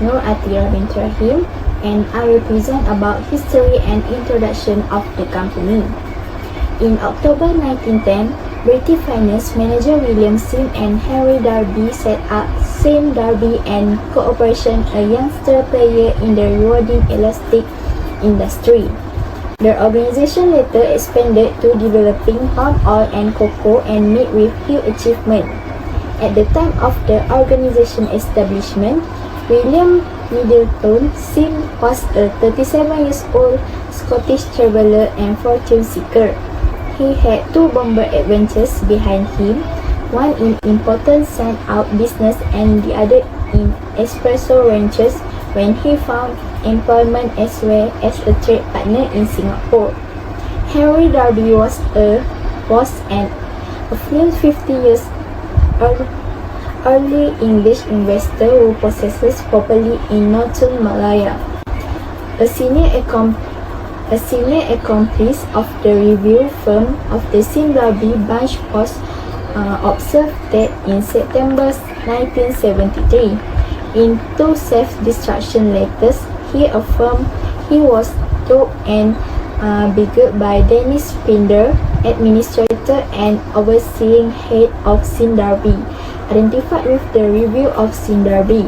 Nur ATHIRAH bin RAHIM, and I will present about history and introduction of the company. In October 1910, British finance manager William Sime and Henry Darby set up Sime Darby and Corporation, a youngster player in the rewarding elastic industry. The organization later expanded to developing palm oil and cocoa and met with huge achievement. At the time of the organization establishment, William Middleton Sime was a 37-year-old Scottish traveller and fortune seeker. He had two bomber adventures behind him, one in important send-out business and the other in espresso ranches when he found employment as well as a trade partner in Singapore. Henry Darby was an affluent 50 years early English investor who possesses property in northern Malaya. A senior accomplice of the review firm of the Sime Darby branch was observed that in September 1973, in two self-destruction letters, he affirmed he was duped and beguiled by Dennis Pinder, administrator and overseeing head of Sime Darby, identified with the review of Sime Darby.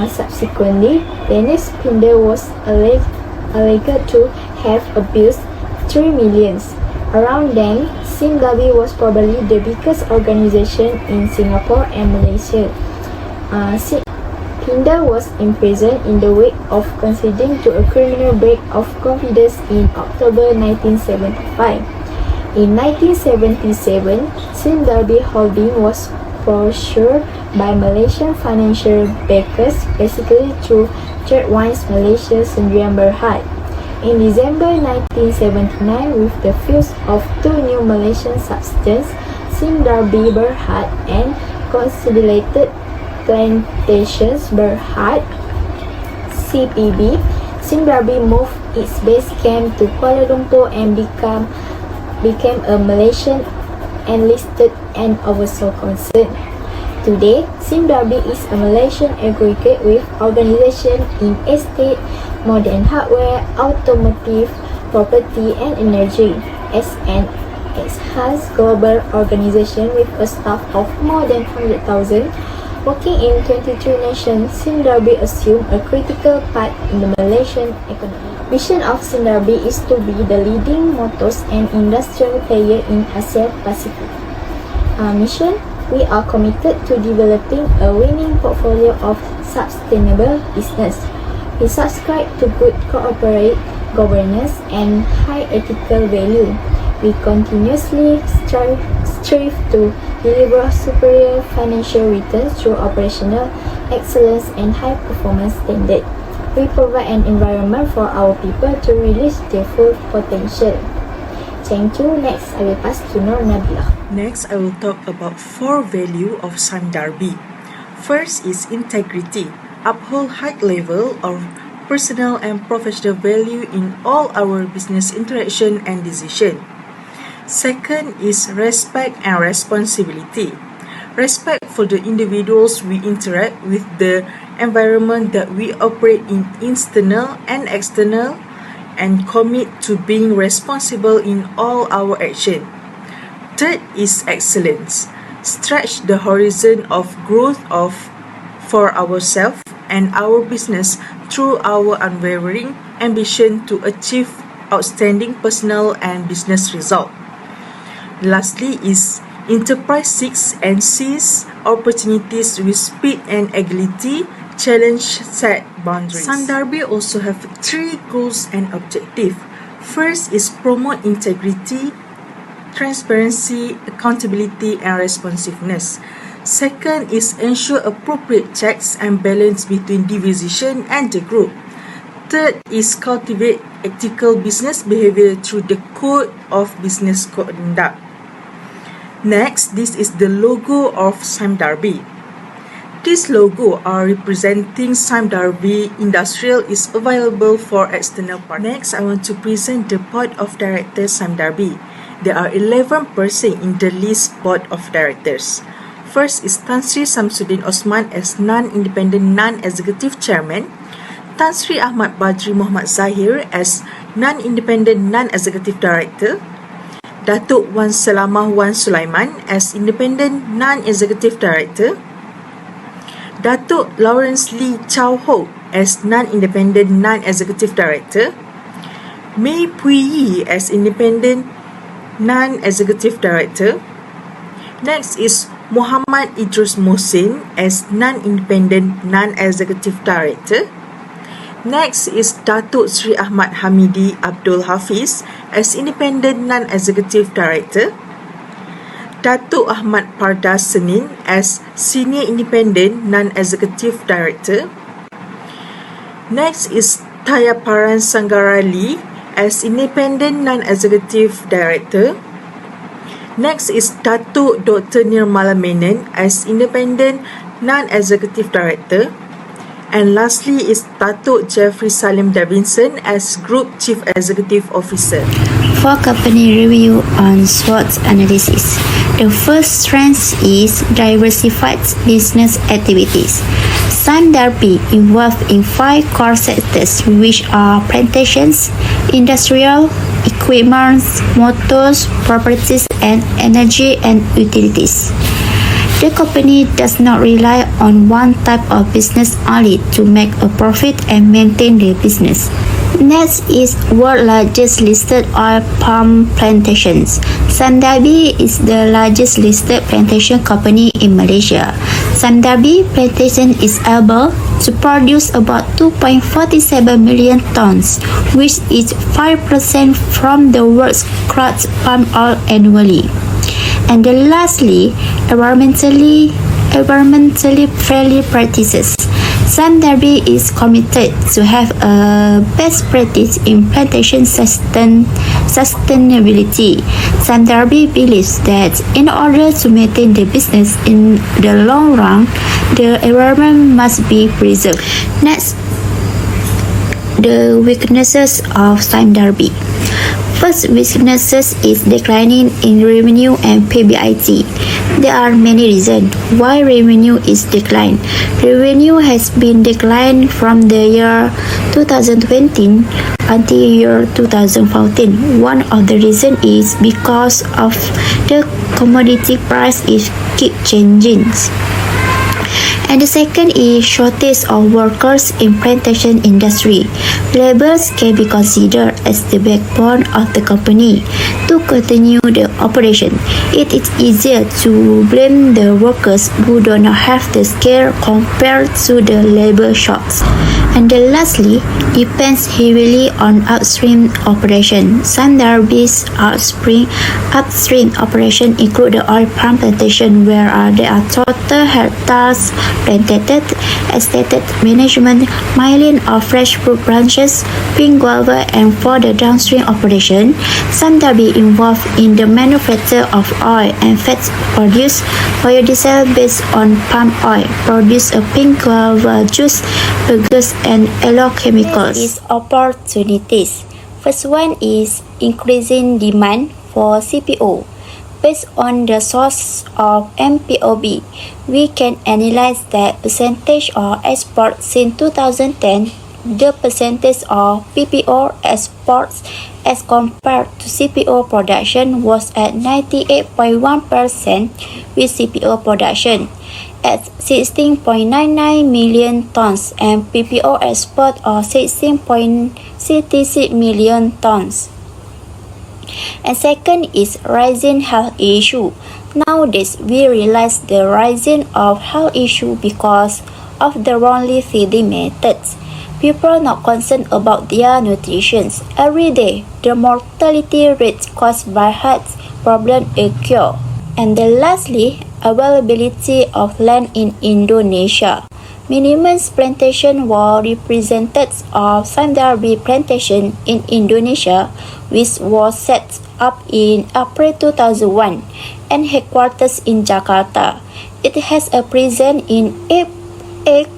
Subsequently, Dennis Pinder was alleged to have abused 3 million. Around then, Sime Darby was probably the biggest organization in Singapore and Malaysia. Pinder was imprisoned in the wake of conceding to a criminal break of confidence in October 1975. In 1977, Sime Darby Holding was pursued by Malaysian financial backers, basically through Third-Wise Malaysia Sdn Berhad. In December 1979, with the fuse of two new Malaysian subsidiaries, Sime Darby Berhad and Consolidated Plantations Berhad (CPB), Sime Darby moved its base camp to Kuala Lumpur and became a Malaysian enlisted and oversaw concern. Today, Sime Darby is a Malaysian aggregate with organization in estate, modern hardware, automotive, property and energy. As an AZHAR global organization with a staff of more than 100,000, working in 23 nations, Sime Darby assumed a critical part in the Malaysian economy. Vision of Sime Darby is to be the leading motors and industrial player in Asia Pacific. Mission: we are committed to developing a winning portfolio of sustainable business. We subscribe to good corporate governance and high ethical value. We continuously strive to deliver superior financial returns through operational excellence and high performance standards. We provide an environment for our people to release their full potential. Thank you. Next, I will pass to NABILAH. Next, I will talk about 4 values of Sime Darby. First is integrity. Uphold high level of personal and professional value in all our business interaction and decision. Second is respect and responsibility. Respect for the individuals we interact with, the environment that we operate in, internal and external, and commit to being responsible in all our action. Third is excellence. Stretch the horizon of growth for ourselves and our business through our unwavering ambition to achieve outstanding personal and business results. Lastly is enterprise seeks and sees opportunities with speed and agility, challenge set boundaries. Sime Darby also have 3 goals and objectives. First is promote integrity, transparency, accountability and responsiveness. Second is ensure appropriate checks and balance between division and the group. Third is cultivate ethical business behavior through the Code of Business Conduct. Next, this is the logo of Sime Darby. This logo are representing Sime Darby Industrial is available for external partners. Next, I want to present the Board of Directors Sime Darby. There are 11 persons in the list Board of Directors. First is Tan Sri Samsudin Osman as non-independent non-executive chairman, Tan Sri Ahmad Badri Muhammad Zahir as non-independent non-executive director, Datuk Wan Salamah Wan Sulaiman as independent non-executive director, Datuk Lawrence Lee Chow Ho as non-independent non-executive director, Mei Pui Yi as independent non-executive director. Next is Muhammad Idrus Mohsin as non-independent non-executive director. Next is Datuk Sri Ahmad Hamidi Abdul Hafiz as independent non-executive director. Datuk Ahmad Pardas Senin as senior independent non-executive director. Next is Tayaparan Sanggarali as independent non-executive director. Next is Datuk Dr. Nirmala Menon as independent non-executive director. And lastly is Datuk Jeffrey Salim Davinson as Group Chief Executive Officer. For company review on SWOT analysis, the first strength is diversified business activities. Sime Darby involved in 5 core sectors, which are plantations, industrial, equipment, motors, properties, and energy and utilities. The company does not rely on one type of business only to make a profit and maintain the business. Next is world's largest listed oil palm plantations. Sime Darby is the largest listed plantation company in Malaysia. Sime Darby plantation is able to produce about 2.47 million tons, which is 5% from the world's crude palm oil annually. And then lastly, environmentally friendly practices. Sime Darby is committed to have a best practice in plantation sustainability. Sime Darby believes that in order to maintain the business in the long run, the environment must be preserved. Next, the weaknesses of Sime Darby. First weaknesses is declining in revenue and PBIT. There are many reasons why revenue is declined. Revenue has been declined from the year 2020 until year 2014. One of the reasons is because of the commodity price is keep changing. And the second is shortage of workers in plantation industry. Laborers can be considered as the backbone of the company. To continue the operation, it is easier to blame the workers who do not have the skill compared to the labor shorts. And then lastly, depends heavily on upstream operation. Sime Darby's upstream operation include the oil palm plantation, where there are total hectares planted, estate management, milling of fresh fruit branches, pink guava, and for the downstream operation, Sime Darby involved in the manufacture of oil and fats, produce biodiesel based on palm oil, produce a pink guava juice, burgers, and chemicals. Is opportunities. First one is increasing demand for CPO. Based on the source of MPOB, we can analyze that percentage of exports since 2010. The percentage of PPO exports as compared to CPO production was at 98.1%, with CPO production at 16.99 million tons and PPO export of 16.66 million tons. And second is rising health issue. Nowadays, we realize the rising of health issue because of the wrongly feeding methods. People are not concerned about their nutrition. Every day, the mortality rate caused by heart problem occur. And then lastly, availability of land in Indonesia. Minimum plantation were representatives of Sime Darby plantation in Indonesia, which was set up in April 2001 and headquarters in Jakarta. It has a presence in 8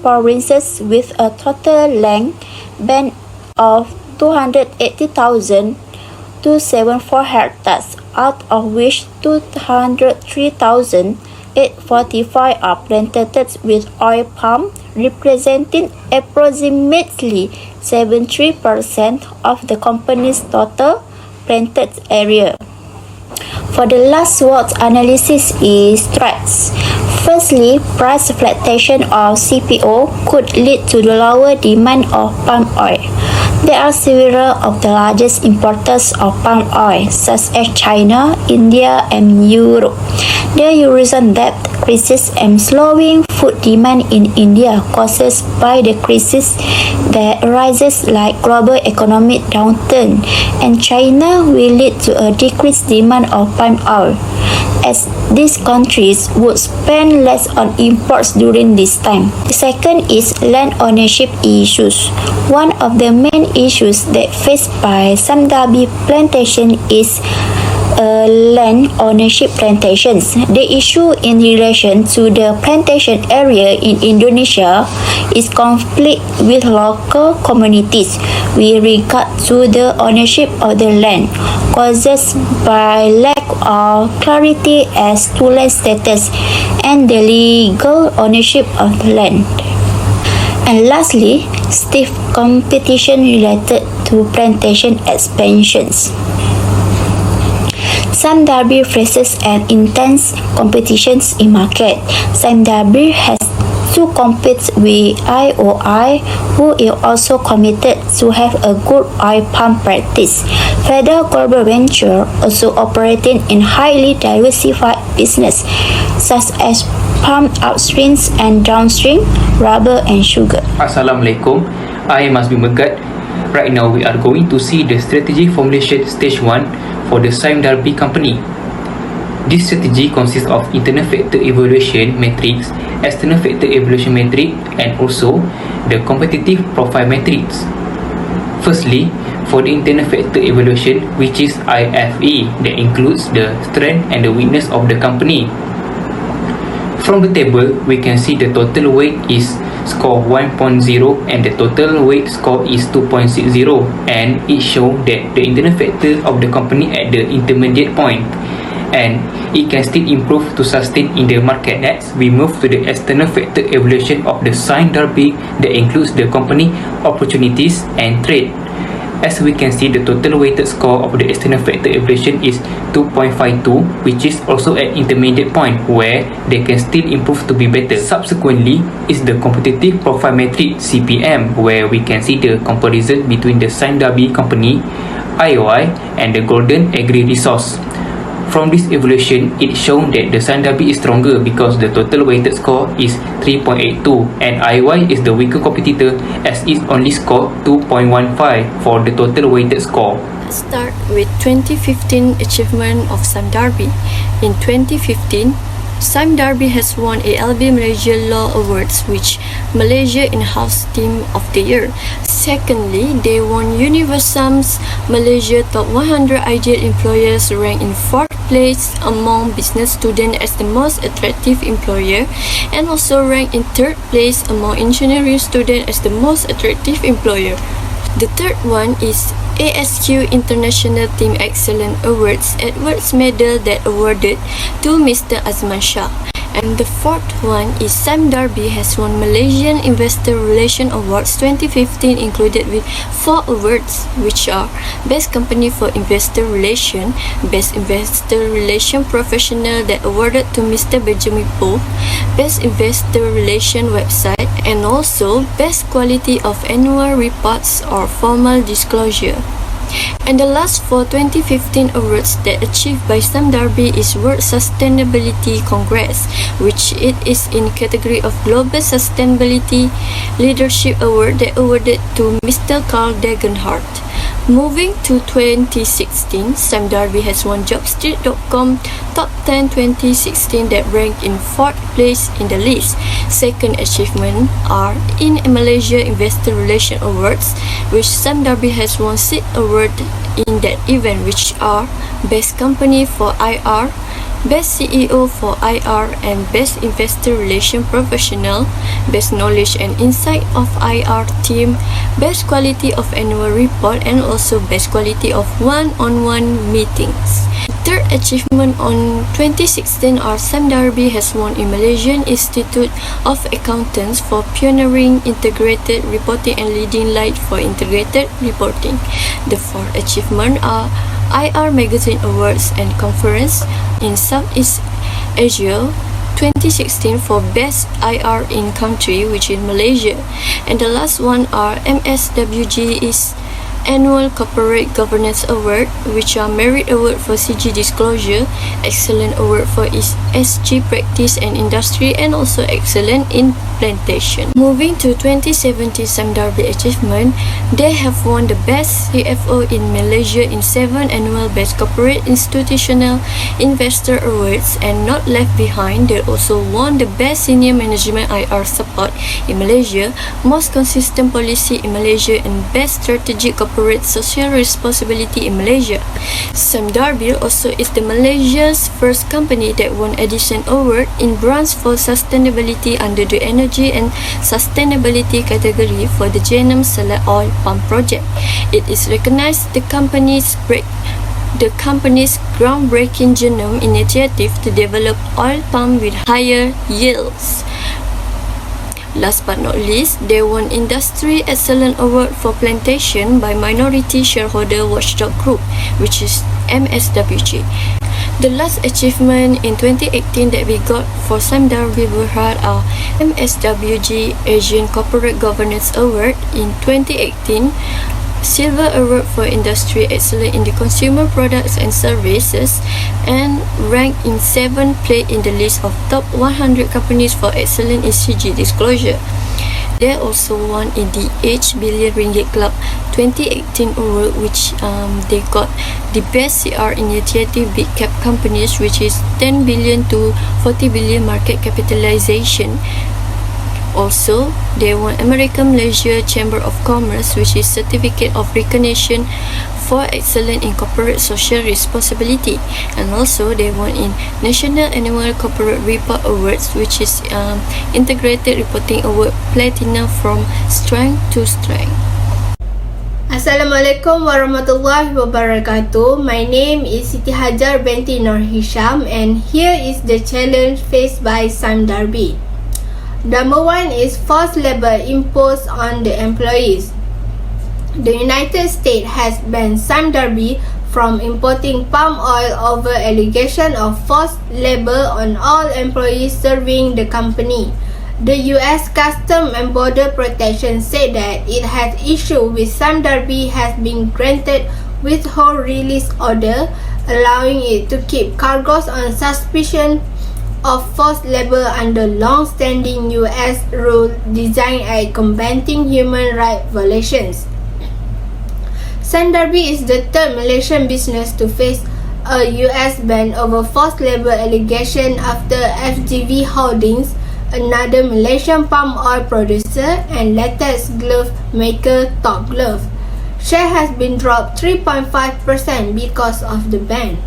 provinces with a total land band of 280,000 to 74 hectares, out of which 203,000 845 are planted with oil palm, representing approximately 73% of the company's total planted area. For the last SWOT analysis is threats. Firstly, price fluctuation of CPO could lead to the lower demand of palm oil. There are several of the largest importers of palm oil, such as China, India, and Europe. The Eurozone debt crisis and slowing food demand in India caused by the crisis that arises like global economic downturn, and China will lead to a decreased demand of palm oil, as these countries would spend less on imports during this time. The second is land ownership issues. One of the main issues that faced by Sime Darby plantation is land ownership plantations. The issue in relation to the plantation area in Indonesia is conflict with local communities with regard to the ownership of the land, caused by lack of clarity as to land status and the legal ownership of the land. And lastly, stiff competition related to plantation expansions. Sime Darby faces an intense competition in market. Sime Darby has to compete with IOI, who is also committed to have a good oil palm practice. Further global venture also operating in highly diversified business, such as palm upstream and downstream, rubber and sugar. Assalamualaikum, I am HASBI MEGAT. Right now we are going to see the strategy formulation stage 1 for the Sime Darby company. This strategy consists of internal factor evaluation matrix, external factor evaluation matrix, and also the competitive profile matrix. Firstly, for the internal factor evaluation, which is IFE, that includes the strength and the weakness of the company. From the table, we can see the total weight is score 1.0 and the total weight score is 2.60, and it shows that the internal factor of the company at the intermediate point, and it can still improve to sustain in the market. Next, we move to the external factor evaluation of the Sime Darby that includes the company opportunities and trade. As we can see, the total weighted score of the external factor evaluation is 2.52, which is also at intermediate point where they can still improve to be better. Subsequently is the competitive profile matrix CPM, where we can see the comparison between the Sime Darby company, IOI, and the Golden Agri Resource. From this evaluation, it shown that the Sime Darby is stronger because the total weighted score is 3.82 and IOI is the weaker competitor as it only scored 2.15 for the total weighted score. Let's start with 2015 achievement of Sime Darby. In 2015, Sime Darby has won ALB Malaysia Law Awards, which Malaysia In-House Team of the Year. Secondly, they won Universum's Malaysia Top 100 Ideal Employers, ranked in 4th place among business students as the most attractive employer, and also ranked in 3rd place among engineering students as the most attractive employer. The third one is ASQ International Team Excellence Awards, Edwards Medal that awarded to Mr. Azman Shah. And the fourth one is Sime Darby has won Malaysian Investor Relation Awards 2015, included with 4 awards, which are Best Company for Investor Relation, Best Investor Relation Professional that awarded to Mr. Benjamin Pope, Best Investor Relation Website, and also Best Quality of Annual Reports or Formal Disclosure. And the last 4 2015 awards that achieved by Sime Darby is World Sustainability Congress, which it is in category of Global Sustainability Leadership Award that awarded to Mr. Carl Degenhardt. Moving to 2016, Sime Darby has won Jobstreet.com Top 10 2016 that ranked in 4th place in the list. Second achievement are in Malaysia Investor Relation Awards, which Sime Darby has won 6 awards in that event, which are Best Company for IR, Best CEO for IR, and Best Investor Relation Professional, Best Knowledge and Insight of IR Team, Best Quality of Annual Report, and also Best Quality of One-on-One Meetings. third achievement on 2016 are Sime Darby has won a Malaysian Institute of Accountants for pioneering integrated reporting and leading light for integrated reporting. The fourth achievement are IR Magazine Awards and Conference in Southeast Asia 2016 for Best IR in Country, which is Malaysia. And the last one are MSWG's Annual Corporate Governance Award, which are Merit Award for CG Disclosure, Excellent Award for SG Practice and Industry, and also Excellent in Plantation. Moving to 2017 Sime Darby achievement, they have won the Best CFO in Malaysia in 7 annual Best Corporate Institutional Investor Awards, and not left behind, they also won the Best Senior Management IR Support in Malaysia, Most Consistent Policy in Malaysia, and Best Strategic Corporate Social Responsibility in Malaysia. Sime Darby also is the Malaysia's first company that won Edison Award in Bronze for Sustainability under the Energy and Sustainability category for the Genome Select Oil Palm Project. It is recognized the company's groundbreaking genome initiative to develop oil palm with higher yields. Last but not least, they won Industry Excellent Award for Plantation by Minority Shareholder Watchdog Group, which is MSWG. The last achievement in 2018 that we got for Sime Darby Berhad are MSWG Asian Corporate Governance Award in 2018, Silver Award for Industry Excellence in the Consumer Products and Services, and ranked in 7th place in the list of top 100 companies for excellence in CG disclosure. They also won in the H Billion Ringgit Club 2018 award, which they got the best CR initiative big cap companies, which is 10 billion to 40 billion market capitalization. Also, they won American Malaysia Chamber of Commerce, which is Certificate of Recognition for Excellence in Corporate Social Responsibility. And also, they won in National Annual Corporate Report Awards, which is Integrated Reporting Award Platinum from Strength to Strength. Assalamualaikum warahmatullahi wabarakatuh. My name is Siti binti Nur Hisham, and here is the challenge faced by Sime Darby. Number 1 is forced labor imposed on the employees. The United States has banned Sime Darby from importing palm oil over allegation of forced labor on all employees serving the company. The US Customs and Border Protection said that it has issue with Sime Darby has been granted withhold release order, allowing it to keep cargoes on suspicion of forced labor under long-standing US rule designed at combating human rights violations. Sime Darby is the third Malaysian business to face a US ban over forced labor allegation after FGV Holdings, another Malaysian palm oil producer and latex glove maker, Top Glove. Share has been dropped 3.5% because of the ban.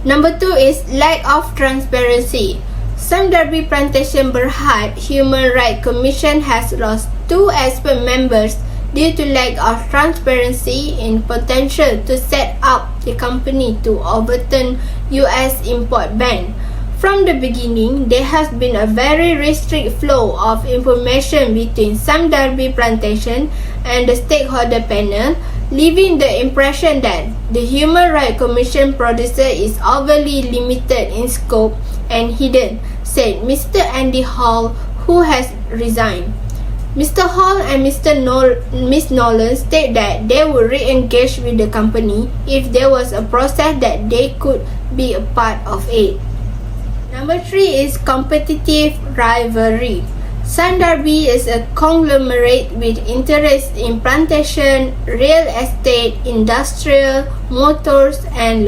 Number 2 is lack of transparency. Sime Darby Plantation Berhad Human Rights Commission has lost 2 expert members due to lack of transparency in potential to set up the company to overturn US import ban. From the beginning, there has been a very restricted flow of information between Sime Darby Plantation and the stakeholder panel, leaving the impression that the Human Rights Commission producer is overly limited in scope and hidden, said Mr. Andy Hall, who has resigned. Mr. Hall and Ms. Nolan state that they would re-engage with the company if there was a process that they could be a part of it. Number 3 is competitive rivalry. Sime Darby is a conglomerate with interests in plantation, real estate, industrial, motors, and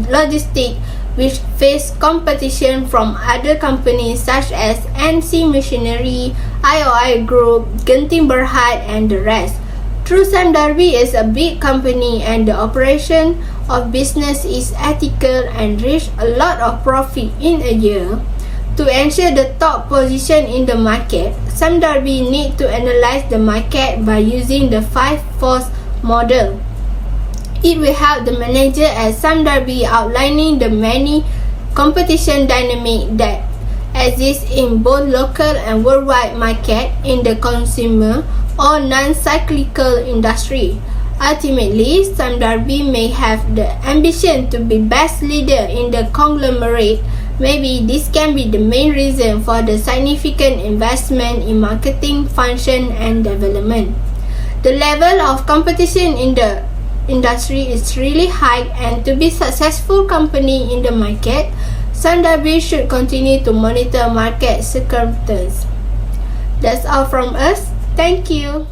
logistics, which face competition from other companies such as NC Machinery, IOI Group, Genting Berhad, and the rest. True, Sime Darby is a big company and the operation of business is ethical and reach a lot of profit in a year. To ensure the top position in the market, Sime Darby need to analyze the market by using the 5 force model. It will help the manager at Sime Darby outlining the many competition dynamic that exist in both local and worldwide market in the consumer or non-cyclical industry. Ultimately, Sime Darby may have the ambition to be best leader in the conglomerate. Maybe this can be the main reason for the significant investment in marketing function and development. The level of competition in the industry is really high, and to be successful company in the market, Sime Darby should continue to monitor market circumstances. That's all from us. Thank you.